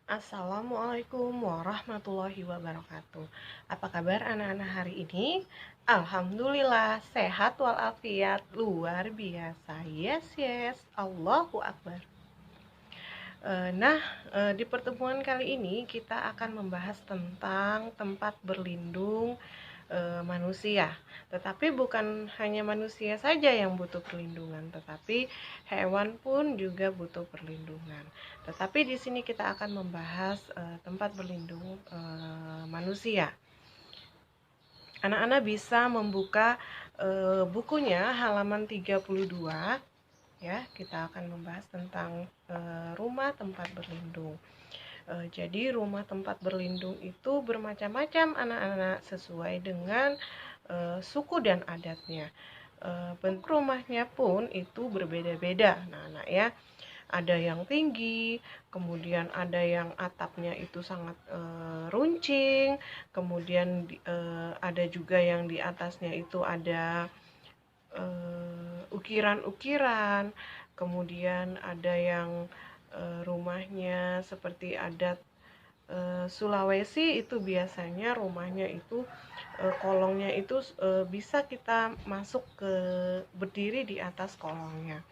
Assalamualaikum warahmatullahi wabarakatuh. Apa kabar anak-anak hari ini? Alhamdulillah sehat walafiat, luar biasa. Yes, yes. Allahu Akbar. Nah, di pertemuan kali ini kita akan membahas tentang tempat berlindung manusia. Tetapi bukan hanya manusia saja yang butuh perlindungan, tetapi hewan pun juga butuh perlindungan. Tetapi di sini kita akan membahas tempat berlindung manusia. Anak-anak bisa membuka bukunya halaman 32 ya. Kita akan membahas tentang rumah tempat berlindung. Jadi rumah tempat berlindung itu bermacam-macam anak-anak sesuai dengan suku dan adatnya. Bentuk rumahnya pun itu berbeda-beda. Nah, anak ya, ada yang tinggi, kemudian ada yang atapnya itu sangat runcing, kemudian ada juga yang di atasnya itu ada ukiran-ukiran, kemudian ada yang rumahnya seperti adat Sulawesi, itu biasanya rumahnya itu kolongnya itu bisa kita masuk ke berdiri di atas kolongnya.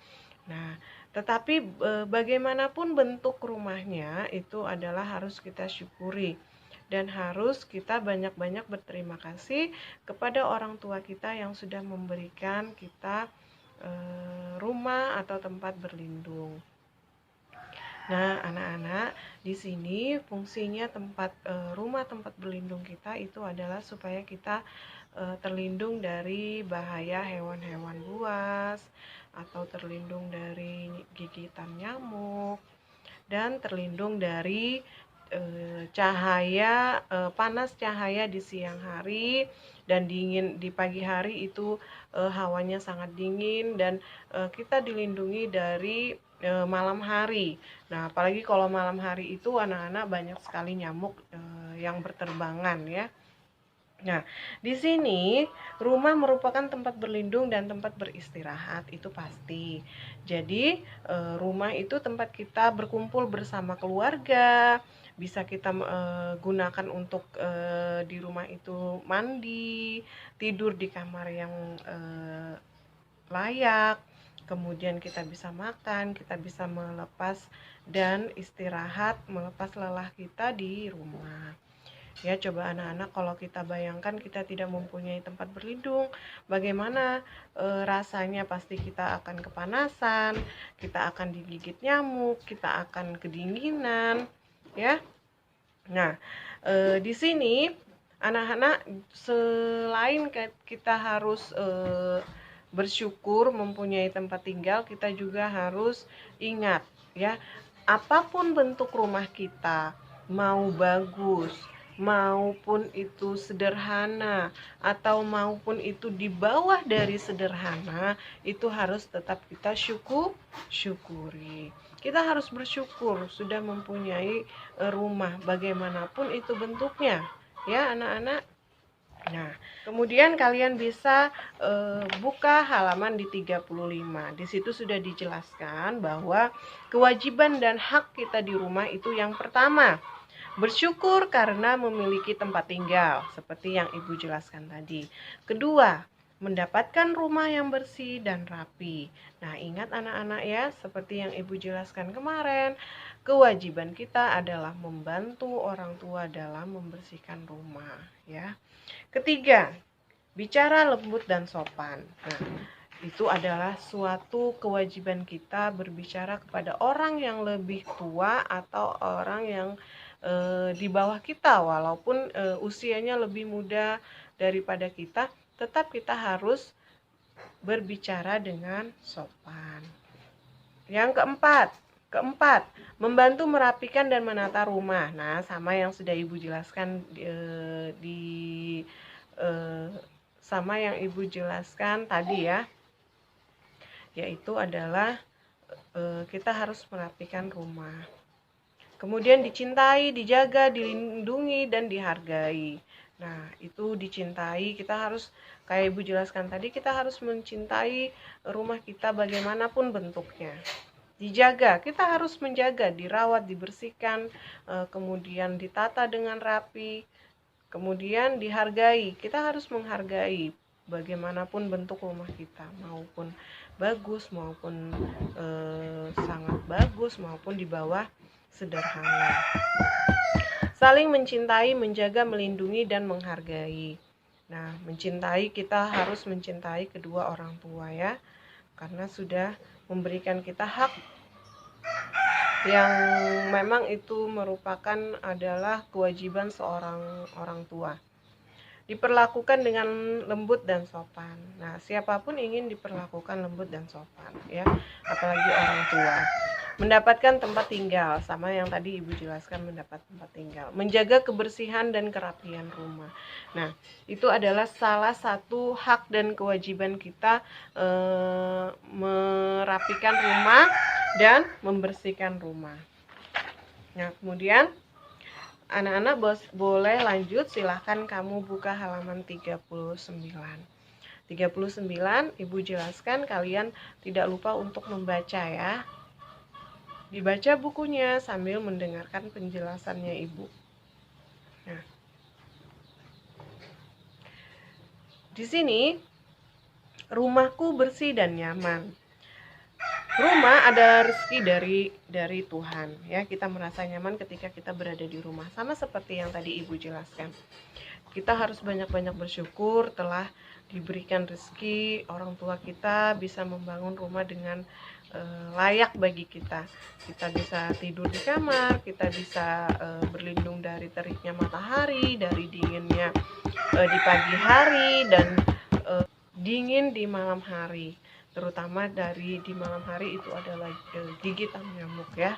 Nah, tetapi bagaimanapun bentuk rumahnya itu adalah harus kita syukuri dan harus kita banyak-banyak berterima kasih kepada orang tua kita yang sudah memberikan kita rumah atau tempat berlindung. Nah, anak-anak, di sini fungsinya rumah tempat berlindung kita itu adalah supaya kita terlindung dari bahaya hewan-hewan buas atau terlindung dari gigitan nyamuk dan terlindung dari panas cahaya di siang hari dan dingin di pagi hari itu hawanya sangat dingin dan kita dilindungi dari malam hari. Nah, apalagi kalau malam hari itu anak-anak banyak sekali nyamuk yang berterbangan ya. Nah, di sini rumah merupakan tempat berlindung dan tempat beristirahat, itu pasti. Jadi, rumah itu tempat kita berkumpul bersama keluarga, bisa kita gunakan untuk di rumah itu mandi, tidur di kamar yang layak, kemudian kita bisa makan, kita bisa melepas dan istirahat, melepas lelah kita di rumah. Ya, coba anak-anak kalau kita bayangkan kita tidak mempunyai tempat berlindung, bagaimana rasanya? Pasti kita akan kepanasan, kita akan digigit nyamuk, kita akan kedinginan, ya. Nah, di sini anak-anak selain kita harus bersyukur mempunyai tempat tinggal, kita juga harus ingat ya, apapun bentuk rumah kita, mau bagus, maupun itu sederhana, atau maupun itu di bawah dari sederhana, itu harus tetap kita syukuri. Kita harus bersyukur sudah mempunyai rumah, bagaimanapun itu bentuknya, ya anak-anak. Nah, kemudian kalian bisa buka halaman di 35. Di situ sudah dijelaskan bahwa kewajiban dan hak kita di rumah itu yang pertama, bersyukur karena memiliki tempat tinggal, seperti yang Ibu jelaskan tadi. Kedua, mendapatkan rumah yang bersih dan rapi. Nah, ingat anak-anak ya, seperti yang Ibu jelaskan kemarin, kewajiban kita adalah membantu orang tua dalam membersihkan rumah, ya. Ketiga, bicara lembut dan sopan. Nah, itu adalah suatu kewajiban kita berbicara kepada orang yang lebih tua atau orang yang di bawah kita, walaupun usianya lebih muda daripada kita, tetap kita harus berbicara dengan sopan. Yang keempat, membantu merapikan dan menata rumah. Nah, sama yang sudah Ibu jelaskan sama yang Ibu jelaskan tadi ya, yaitu adalah kita harus merapikan rumah. Kemudian dicintai, dijaga, dilindungi, dan dihargai. Nah, itu dicintai, kita harus, kayak Ibu jelaskan tadi, kita harus mencintai rumah kita bagaimanapun bentuknya. dijaga. Kita harus menjaga, dirawat, dibersihkan, kemudian ditata dengan rapi, kemudian dihargai. Kita harus menghargai bagaimanapun bentuk rumah kita, maupun bagus maupun sangat bagus maupun di bawah sederhana. Saling mencintai, menjaga, melindungi, dan menghargai. Nah, mencintai, kita harus mencintai kedua orang tua ya, karena sudah memberikan kita hak yang memang itu merupakan adalah kewajiban seorang orang tua. Diperlakukan dengan lembut dan sopan. Nah, siapapun ingin diperlakukan lembut dan sopan ya, apalagi orang tua. Mendapatkan tempat tinggal, sama yang tadi Ibu jelaskan, mendapat tempat tinggal. Menjaga kebersihan dan kerapian rumah. Nah, itu adalah salah satu hak dan kewajiban kita, merapikan rumah dan membersihkan rumah. Nah, kemudian anak-anak boleh lanjut, silahkan kamu buka halaman 39. 39 Ibu jelaskan, kalian tidak lupa untuk membaca ya. Dibaca bukunya sambil mendengarkan penjelasannya Ibu. Nah, di sini rumahku bersih dan nyaman. Rumah ada rezeki dari Tuhan ya. Kita merasa nyaman ketika kita berada di rumah. Sama seperti yang tadi Ibu jelaskan. Kita harus banyak-banyak bersyukur telah diberikan rezeki, orang tua kita bisa membangun rumah dengan layak bagi kita. Kita bisa tidur di kamar, kita bisa berlindung dari teriknya matahari, dari dinginnya di pagi hari, dan dingin di malam hari. Terutama dari di malam hari itu adalah gigitan nyamuk ya.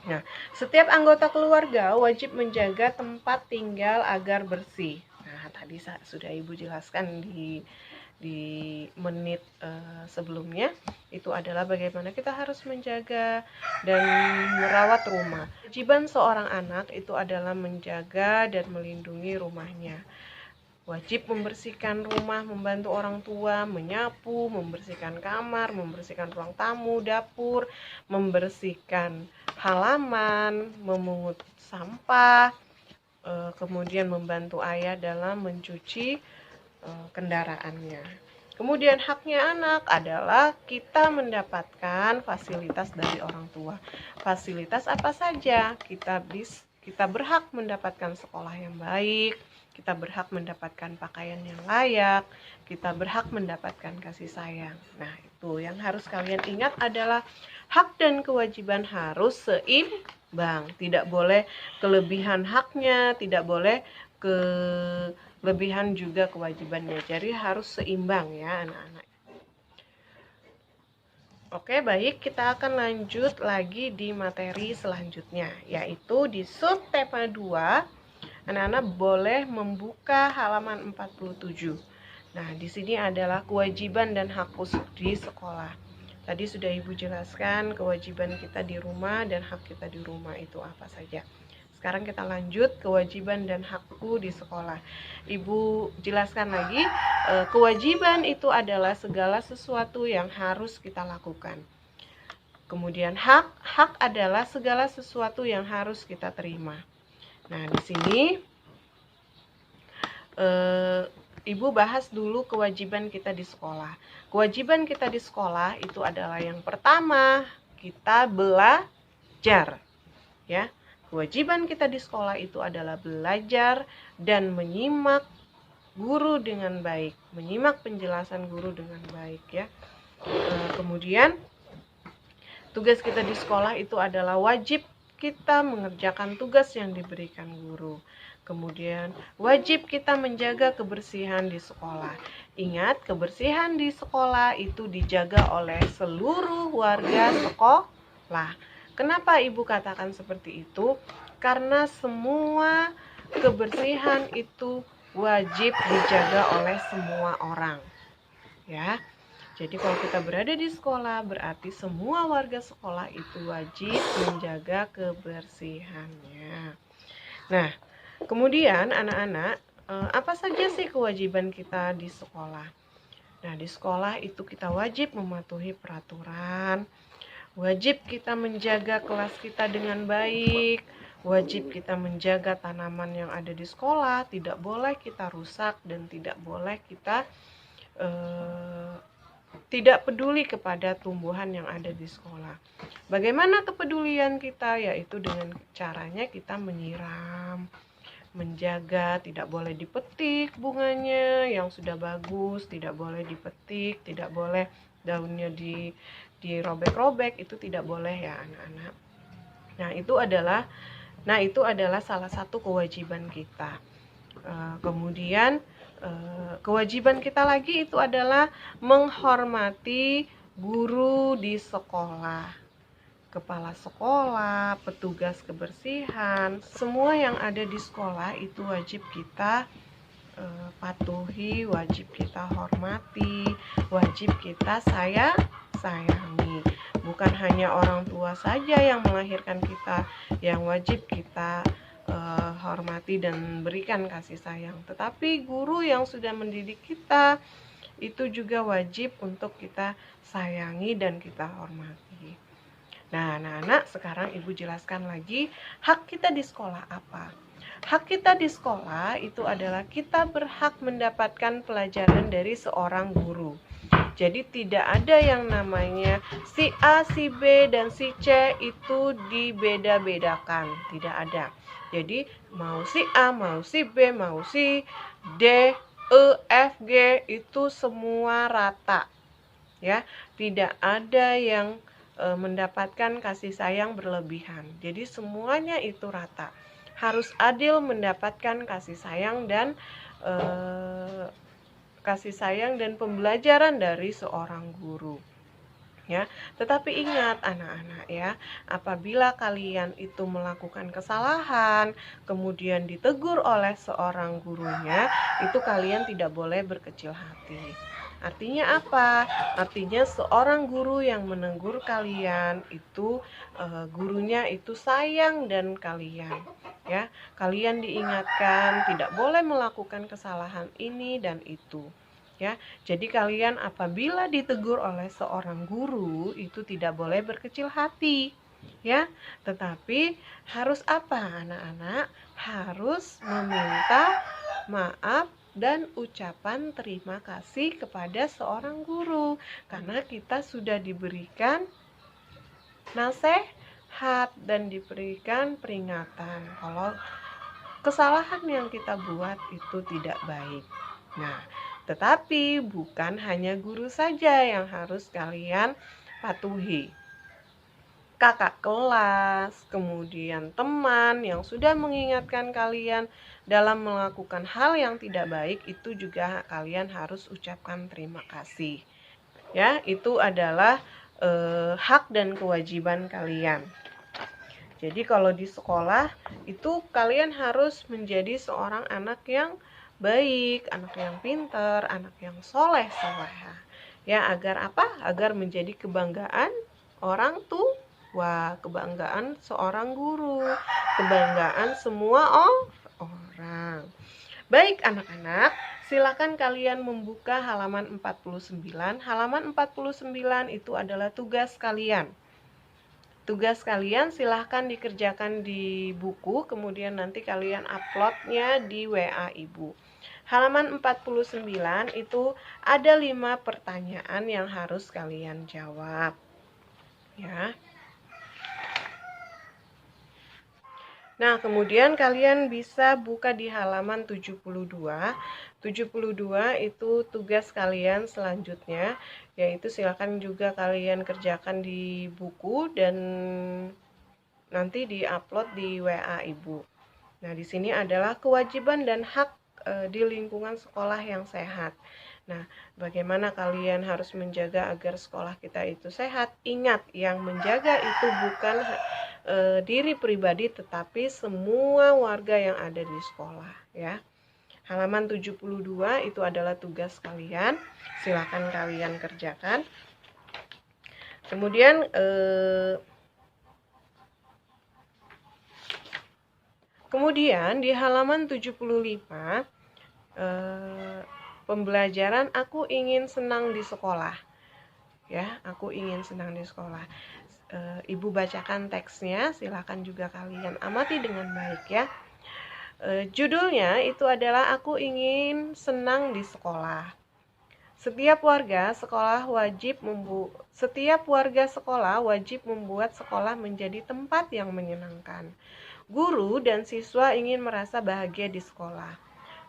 Nah, setiap anggota keluarga wajib menjaga tempat tinggal agar bersih. Nah, tadi sudah Ibu jelaskan di menit sebelumnya, itu adalah bagaimana kita harus menjaga dan merawat rumah. Kewajiban seorang anak itu adalah menjaga dan melindungi rumahnya. Wajib membersihkan rumah, membantu orang tua, menyapu, membersihkan kamar, membersihkan ruang tamu, dapur, membersihkan halaman, memungut sampah, kemudian membantu ayah dalam mencuci kendaraannya. Kemudian haknya anak adalah kita mendapatkan fasilitas dari orang tua. Fasilitas apa saja? Kita berhak mendapatkan sekolah yang baik, kita berhak mendapatkan pakaian yang layak, kita berhak mendapatkan kasih sayang. Nah, itu yang harus kalian ingat adalah hak dan kewajiban harus seimbang. Tidak boleh kelebihan haknya, tidak boleh kelebihan juga kewajibannya. Jadi harus seimbang ya anak-anak. Oke, baik, kita akan lanjut lagi di materi selanjutnya, yaitu di subtema 2. Anak-anak boleh membuka halaman 47. Nah, di sini adalah kewajiban dan hak di sekolah. Tadi sudah Ibu jelaskan kewajiban kita di rumah dan hak kita di rumah itu apa saja. Sekarang kita lanjut kewajiban dan hakku di sekolah. Ibu jelaskan lagi, kewajiban itu adalah segala sesuatu yang harus kita lakukan. Kemudian hak adalah segala sesuatu yang harus kita terima. Nah, di sini Ibu bahas dulu kewajiban kita di sekolah. Kewajiban kita di sekolah itu adalah yang pertama, kita belajar. Ya. Kewajiban kita di sekolah itu adalah belajar dan menyimak guru dengan baik, menyimak penjelasan guru dengan baik ya. Kemudian tugas kita di sekolah itu adalah wajib kita mengerjakan tugas yang diberikan guru. Kemudian wajib kita menjaga kebersihan di sekolah. Ingat, kebersihan di sekolah itu dijaga oleh seluruh warga sekolah. Kenapa Ibu katakan seperti itu? Karena semua kebersihan itu wajib dijaga oleh semua orang. Ya. Jadi kalau kita berada di sekolah, berarti semua warga sekolah itu wajib menjaga kebersihannya. Nah, kemudian anak-anak, apa saja sih kewajiban kita di sekolah? Nah, di sekolah itu kita wajib mematuhi peraturan, Wajib kita menjaga kelas kita dengan baik, wajib kita menjaga tanaman yang ada di sekolah, tidak boleh kita rusak dan tidak boleh kita tidak peduli kepada tumbuhan yang ada di sekolah. Bagaimana kepedulian kita? Yaitu dengan caranya kita menyiram, menjaga, tidak boleh dipetik bunganya yang sudah bagus, tidak boleh dipetik, tidak boleh daunnya dirobek-robek, itu tidak boleh ya anak-anak. Nah, itu adalah salah satu kewajiban kita. Kemudian kewajiban kita lagi itu adalah menghormati guru di sekolah, kepala sekolah, petugas kebersihan, semua yang ada di sekolah itu wajib kita patuhi, wajib kita hormati, wajib kita sayangi. Bukan hanya orang tua saja yang melahirkan kita yang wajib kita hormati dan berikan kasih sayang, tetapi guru yang sudah mendidik kita itu juga wajib untuk kita sayangi dan kita hormati. Nah, anak-anak, sekarang Ibu jelaskan lagi hak kita di sekolah apa. Hak kita di sekolah itu adalah kita berhak mendapatkan pelajaran dari seorang guru. Jadi tidak ada yang namanya si A, si B, dan si C itu dibeda-bedakan. Tidak ada. Jadi mau si A, mau si B, mau si D, E, F, G itu semua rata. Ya, tidak ada yang mendapatkan kasih sayang berlebihan. Jadi semuanya itu rata. Harus adil mendapatkan kasih sayang dan pembelajaran dari seorang guru. Ya, tetapi ingat anak-anak ya, apabila kalian itu melakukan kesalahan, kemudian ditegur oleh seorang gurunya, itu kalian tidak boleh berkecil hati. Artinya apa? Artinya seorang guru yang menegur kalian itu gurunya itu sayang dan kalian, ya. Kalian diingatkan tidak boleh melakukan kesalahan ini dan itu. Ya, jadi kalian apabila ditegur oleh seorang guru itu tidak boleh berkecil hati, ya. Tetapi harus apa, anak-anak? Harus meminta maaf dan ucapan terima kasih kepada seorang guru karena kita sudah diberikan nasihat dan diberikan peringatan kalau kesalahan yang kita buat itu tidak baik. Nah, tetapi bukan hanya guru saja yang harus kalian patuhi. Kakak kelas, kemudian teman yang sudah mengingatkan kalian dalam melakukan hal yang tidak baik, itu juga kalian harus ucapkan terima kasih. Ya, itu adalah hak dan kewajiban kalian. Jadi kalau di sekolah itu kalian harus menjadi seorang anak yang baik, anak yang pintar, anak yang soleh-soleha. Ya, agar apa? Agar menjadi kebanggaan orang tua, kebanggaan seorang guru, kebanggaan semua orang. Baik anak-anak, silakan kalian membuka halaman 49. Halaman 49 itu adalah tugas kalian. Tugas kalian silahkan dikerjakan di buku, kemudian nanti kalian uploadnya di WA Ibu. Halaman 49 itu ada 5 pertanyaan yang harus kalian jawab. Ya. Nah, kemudian kalian bisa buka di halaman 72. 72 itu tugas kalian selanjutnya, yaitu silakan juga kalian kerjakan di buku dan nanti diupload di WA Ibu. Nah, di sini adalah kewajiban dan hak di lingkungan sekolah yang sehat. Nah, bagaimana kalian harus menjaga agar sekolah kita itu sehat? Ingat, yang menjaga itu bukan diri pribadi tetapi semua warga yang ada di sekolah, ya. Halaman 72 itu adalah tugas kalian. Silakan kalian kerjakan. Kemudian di halaman 75 pembelajaran aku ingin senang di sekolah. Ya, aku ingin senang di sekolah. Ibu bacakan teksnya, silakan juga kalian amati dengan baik ya. Judulnya itu adalah Aku Ingin Senang di Sekolah. Setiap warga sekolah wajib membuat sekolah menjadi tempat yang menyenangkan. Guru dan siswa ingin merasa bahagia di sekolah.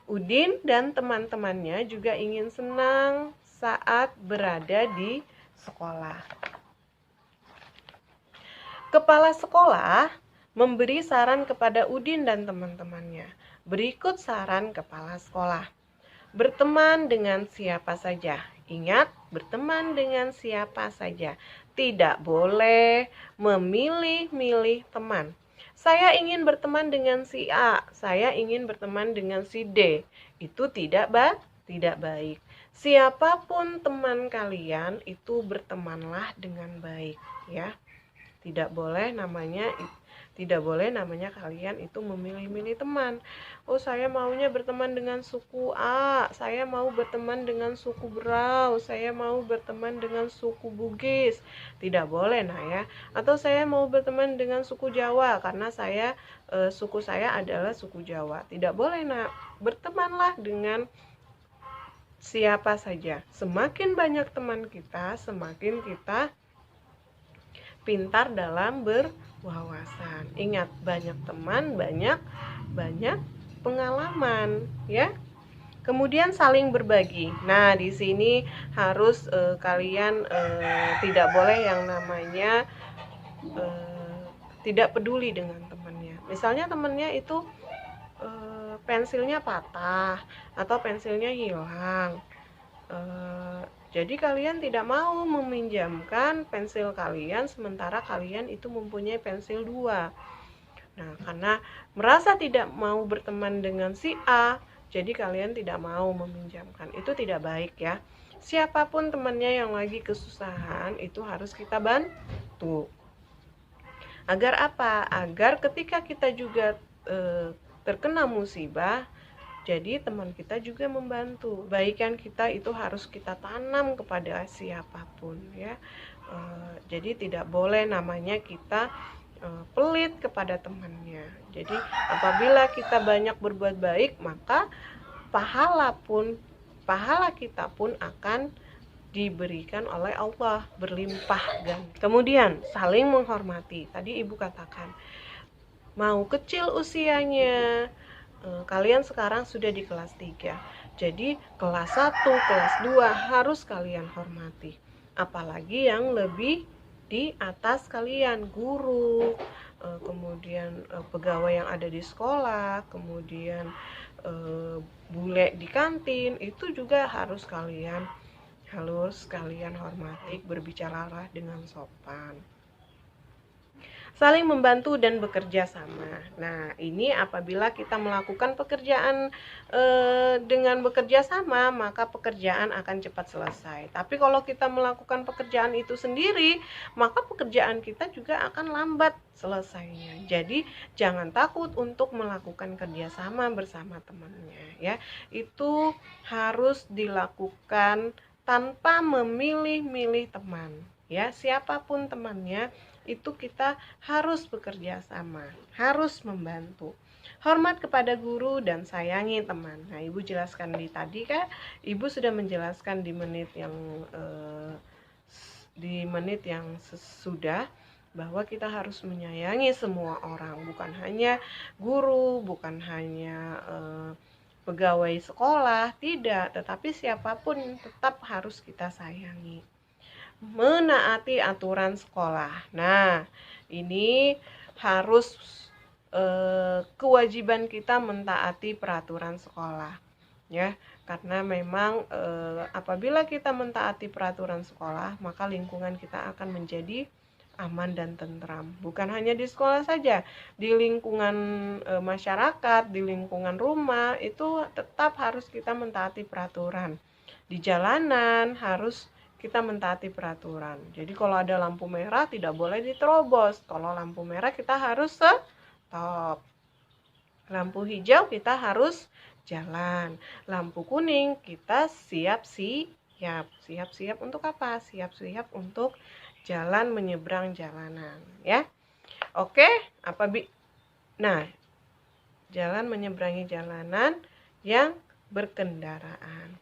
Udin dan teman-temannya juga ingin senang saat berada di sekolah. Kepala sekolah memberi saran kepada Udin dan teman-temannya. Berikut saran kepala sekolah. Berteman dengan siapa saja. Ingat, berteman dengan siapa saja. Tidak boleh memilih-milih teman. Saya ingin berteman dengan si A, saya ingin berteman dengan si D. Itu tidak baik. Siapapun teman kalian, itu bertemanlah dengan baik, ya. Tidak boleh namanya kalian itu memilih-milih teman. Oh, saya maunya berteman dengan suku A, saya mau berteman dengan suku Brau, saya mau berteman dengan suku Bugis. Tidak boleh, nah ya. Atau saya mau berteman dengan suku Jawa karena suku saya adalah suku Jawa. Tidak boleh, nak. Bertemanlah dengan siapa saja. Semakin banyak teman kita, semakin kita pintar dalam berwawasan. Ingat, banyak teman, banyak pengalaman, ya. Kemudian saling berbagi. Nah, di sini harus kalian tidak boleh yang namanya tidak peduli dengan temannya. Misalnya temannya itu pensilnya patah atau pensilnya hilang. Jadi kalian tidak mau meminjamkan pensil kalian sementara kalian itu mempunyai pensil 2. Nah, karena merasa tidak mau berteman dengan si A, jadi kalian tidak mau meminjamkan. Itu tidak baik ya. Siapapun temannya yang lagi kesusahan itu harus kita bantu. Agar apa? Agar ketika kita juga terkena musibah, jadi teman kita juga membantu. Kebaikan kita itu harus kita tanam kepada siapapun ya. Jadi tidak boleh namanya kita pelit kepada temannya. Jadi apabila kita banyak berbuat baik, maka pahala kita pun akan diberikan oleh Allah berlimpah ganti. Kemudian saling menghormati. Tadi Ibu katakan, mau kecil usianya, kalian sekarang sudah di kelas 3. Jadi kelas 1, kelas 2 harus kalian hormati. Apalagi yang lebih di atas kalian, guru, kemudian pegawai yang ada di sekolah, kemudian bule di kantin, itu juga harus kalian hormati, berbicaralah dengan sopan. Saling membantu dan bekerja sama. Nah, ini apabila kita melakukan pekerjaan dengan bekerja sama, maka pekerjaan akan cepat selesai. Tapi kalau kita melakukan pekerjaan itu sendiri, maka pekerjaan kita juga akan lambat selesainya. Jadi, jangan takut untuk melakukan kerja sama bersama temannya ya. Itu harus dilakukan tanpa memilih-milih teman. Ya, siapapun temannya, itu kita harus bekerja sama, harus membantu. Hormat kepada guru dan sayangi teman. Nah, Ibu jelaskan tadi kan, Ibu sudah menjelaskan di menit yang sesudah bahwa kita harus menyayangi semua orang, bukan hanya guru, bukan hanya pegawai sekolah, tidak, tetapi siapapun tetap harus kita sayangi. Menaati aturan sekolah. Nah, ini harus kewajiban kita mentaati peraturan sekolah, ya. Karena memang apabila kita mentaati peraturan sekolah, maka lingkungan kita akan menjadi aman dan tentram. Bukan hanya di sekolah saja, di lingkungan masyarakat, di lingkungan rumah, itu tetap harus kita mentaati peraturan. Di jalanan harus kita mentaati peraturan. Jadi kalau ada lampu merah tidak boleh diterobos. Kalau lampu merah kita harus stop. Lampu hijau kita harus jalan. Lampu kuning kita siap-siap. Siap-siap untuk apa? Siap-siap untuk jalan menyeberang jalanan, ya. Oke, nah, jalan menyeberangi jalanan yang berkendaraan.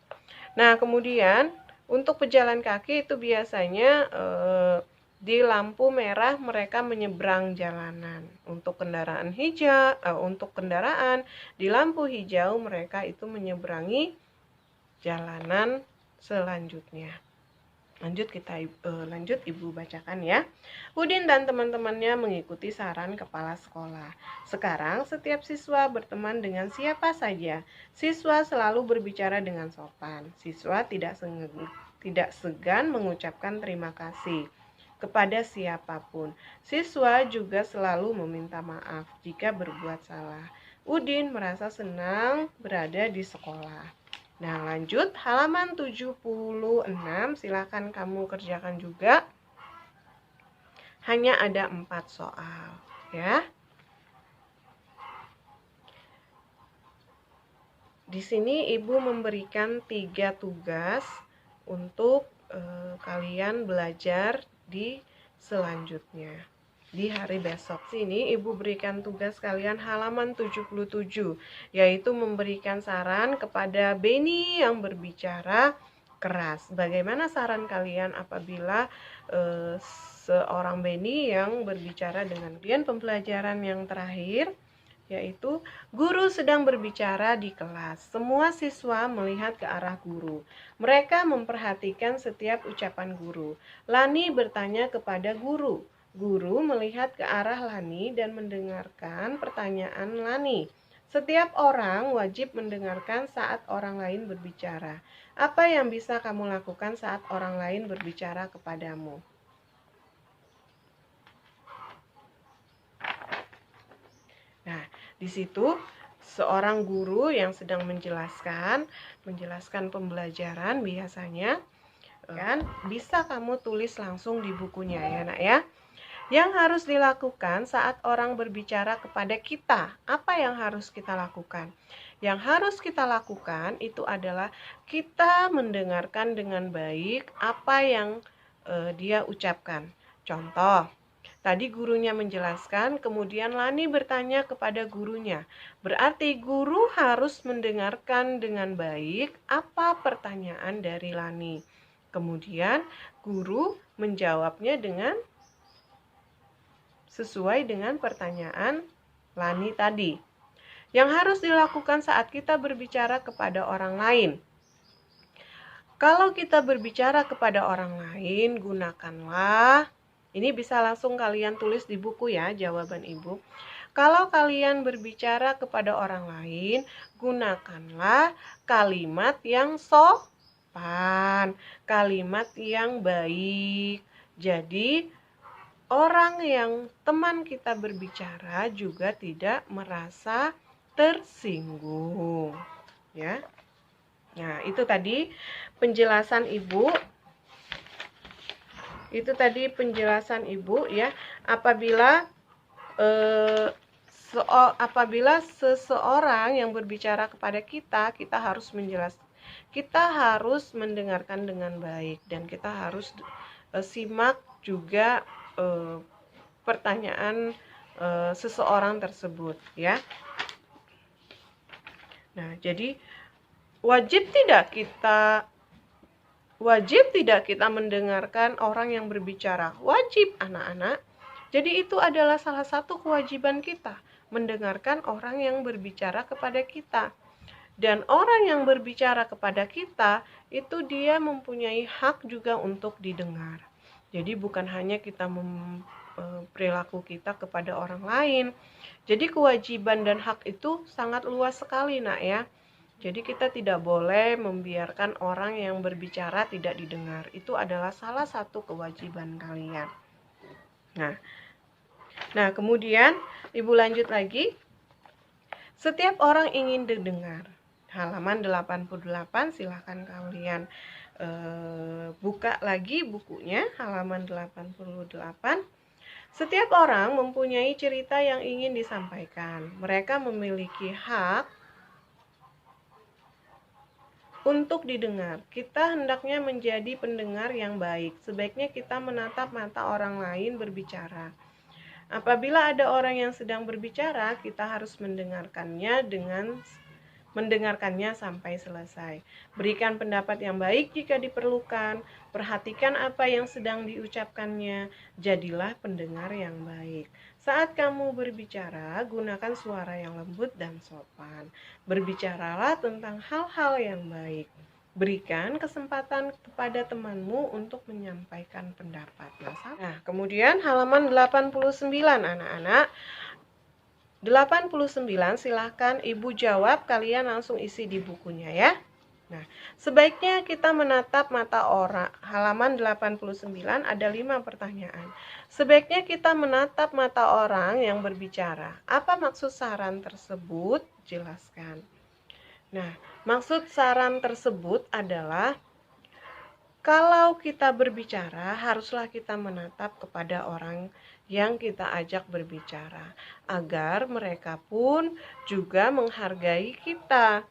Nah, kemudian untuk pejalan kaki itu biasanya di lampu merah mereka menyeberang jalanan. Untuk kendaraan hijau, untuk kendaraan di lampu hijau mereka itu menyeberangi jalanan selanjutnya. Lanjut Ibu bacakan ya. Udin dan teman-temannya mengikuti saran kepala sekolah. Sekarang setiap siswa berteman dengan siapa saja. Siswa selalu berbicara dengan sopan. Siswa tidak segan mengucapkan terima kasih kepada siapapun. Siswa juga selalu meminta maaf jika berbuat salah. Udin merasa senang berada di sekolah. Nah, lanjut halaman 76, silakan kamu kerjakan juga. Hanya ada 4 soal, ya. Di sini Ibu memberikan 3 tugas untuk kalian belajar di selanjutnya. Di hari besok sini Ibu berikan tugas kalian halaman 77, yaitu memberikan saran kepada Beni yang berbicara keras. Bagaimana saran kalian apabila seorang Beni yang berbicara dengan kalian? Pembelajaran yang terakhir yaitu guru sedang berbicara di kelas. Semua siswa melihat ke arah guru. Mereka memperhatikan setiap ucapan guru. Lani bertanya kepada guru. Guru melihat ke arah Lani dan mendengarkan pertanyaan Lani. Setiap orang wajib mendengarkan saat orang lain berbicara. Apa yang bisa kamu lakukan saat orang lain berbicara kepadamu? Nah, di situ seorang guru yang sedang menjelaskan pembelajaran biasanya kan bisa kamu tulis langsung di bukunya ya, Nak ya. Yang harus dilakukan saat orang berbicara kepada kita, apa yang harus kita lakukan? Yang harus kita lakukan itu adalah kita mendengarkan dengan baik apa yang dia ucapkan. Contoh, tadi gurunya menjelaskan, kemudian Lani bertanya kepada gurunya. Berarti guru harus mendengarkan dengan baik apa pertanyaan dari Lani. Kemudian guru menjawabnya dengan sesuai dengan pertanyaan Lani tadi. Yang harus dilakukan saat kita berbicara kepada orang lain. Kalau kita berbicara kepada orang lain, gunakanlah, ini bisa langsung kalian tulis di buku ya, jawaban Ibu. Kalau kalian berbicara kepada orang lain, gunakanlah kalimat yang sopan, kalimat yang baik. Jadi, orang yang teman kita berbicara juga tidak merasa tersinggung, ya. Nah, itu tadi penjelasan Ibu. Itu tadi penjelasan Ibu ya. Apabila seseorang yang berbicara kepada kita, kita harus mendengarkan dengan baik dan kita harus simak juga pertanyaan seseorang tersebut ya. Nah, jadi wajib tidak kita mendengarkan orang yang berbicara? Wajib, anak-anak. Jadi itu adalah salah satu kewajiban kita, mendengarkan orang yang berbicara kepada kita. Dan orang yang berbicara kepada kita, itu dia mempunyai hak juga untuk didengar. Jadi bukan hanya kita perilaku kita kepada orang lain. Jadi kewajiban dan hak itu sangat luas sekali, Nak ya. Jadi kita tidak boleh membiarkan orang yang berbicara tidak didengar. Itu adalah salah satu kewajiban kalian. Nah, kemudian Ibu lanjut lagi. Setiap orang ingin didengar. Halaman 88, silahkan kalian buka lagi bukunya, halaman 88. Setiap orang mempunyai cerita yang ingin disampaikan. Mereka memiliki hak untuk didengar. Kita hendaknya menjadi pendengar yang baik. Sebaiknya kita menatap mata orang lain berbicara. Apabila ada orang yang sedang berbicara, kita harus mendengarkannya sampai selesai. Berikan pendapat yang baik jika diperlukan. Perhatikan apa yang sedang diucapkannya. Jadilah pendengar yang baik. Saat kamu berbicara, gunakan suara yang lembut dan sopan. Berbicaralah tentang hal-hal yang baik. Berikan kesempatan kepada temanmu untuk menyampaikan pendapatnya. Nah, kemudian halaman 89 anak-anak. 89 silahkan Ibu jawab, kalian langsung isi di bukunya ya. Nah, sebaiknya kita menatap mata orang. Halaman 89 ada 5 pertanyaan. Sebaiknya kita menatap mata orang yang berbicara. Apa maksud saran tersebut? Jelaskan. Nah, maksud saran tersebut adalah kalau kita berbicara, haruslah kita menatap kepada orang yang kita ajak berbicara, agar mereka pun juga menghargai kita.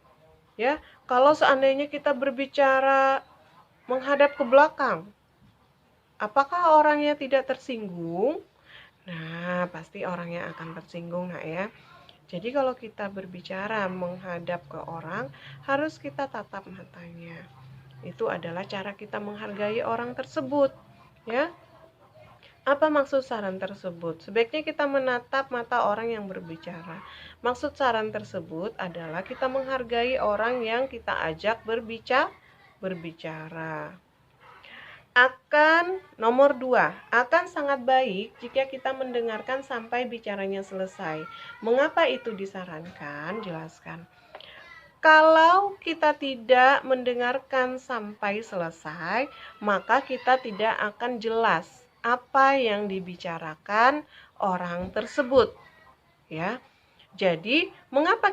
Ya, kalau seandainya kita berbicara menghadap ke belakang, apakah orangnya tidak tersinggung? Nah, pasti orangnya akan tersinggung, Nak ya. Jadi kalau kita berbicara menghadap ke orang, harus kita tatap matanya. Itu adalah cara kita menghargai orang tersebut, ya. Apa maksud saran tersebut? Sebaiknya kita menatap mata orang yang berbicara. Maksud saran tersebut adalah kita menghargai orang yang kita ajak berbicara. Nomor 2, akan sangat baik jika kita mendengarkan sampai bicaranya selesai. Mengapa itu disarankan? Jelaskan. Kalau kita tidak mendengarkan sampai selesai, maka kita tidak akan jelas apa yang dibicarakan orang tersebut. Ya. Jadi, mengapa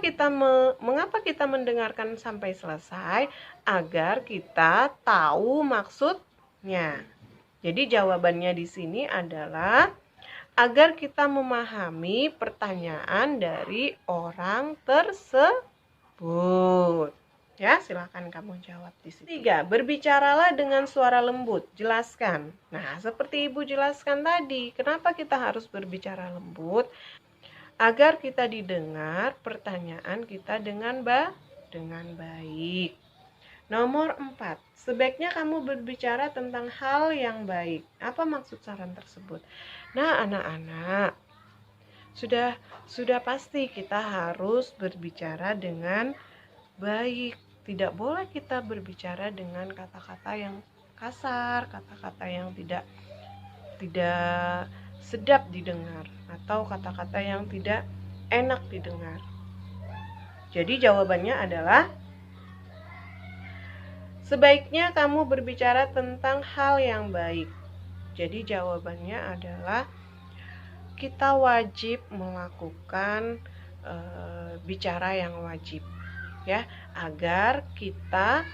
kita mendengarkan sampai selesai? Agar kita tahu maksudnya. Jadi jawabannya di sini adalah agar kita memahami pertanyaan dari orang tersebut. Ya, silakan kamu jawab di sini. 3, berbicaralah dengan suara lembut. Jelaskan. Nah, seperti Ibu jelaskan tadi, kenapa kita harus berbicara lembut? Agar kita didengar pertanyaan kita dengan baik. Nomor 4, sebaiknya kamu berbicara tentang hal yang baik. Apa maksud saran tersebut? Nah, anak-anak, sudah pasti kita harus berbicara dengan baik. Tidak boleh kita berbicara dengan kata-kata yang kasar, kata-kata yang tidak sedap didengar, atau kata-kata yang tidak enak didengar. Jadi jawabannya adalah sebaiknya kamu berbicara tentang hal yang baik. Jadi jawabannya adalah kita wajib melakukan bicara yang wajib, ya, agar kita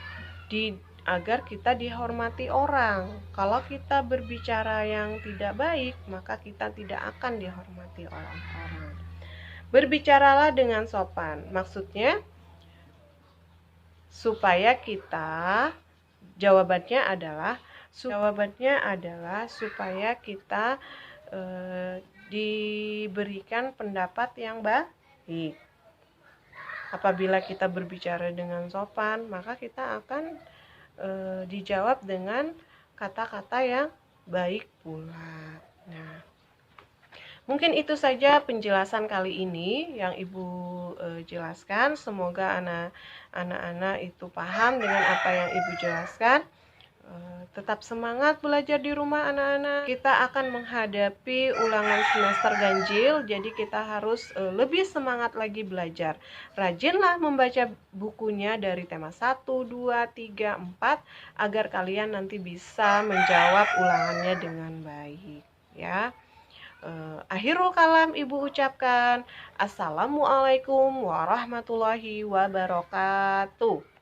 dihormati orang. Kalau kita berbicara yang tidak baik, maka kita tidak akan dihormati oleh orang. Berbicaralah dengan sopan. Maksudnya jawabannya adalah supaya kita diberikan pendapat yang baik. Apabila kita berbicara dengan sopan, maka kita akan dijawab dengan kata-kata yang baik pula. Nah, mungkin itu saja penjelasan kali ini yang Ibu jelaskan. Semoga anak-anak itu paham dengan apa yang Ibu jelaskan. Tetap semangat belajar di rumah anak-anak. Kita akan menghadapi ulangan semester ganjil, jadi kita harus lebih semangat lagi belajar. Rajinlah membaca bukunya dari tema 1, 2, 3, 4 agar kalian nanti bisa menjawab ulangannya dengan baik, ya. Akhirul kalam Ibu ucapkan Assalamualaikum warahmatullahi wabarakatuh.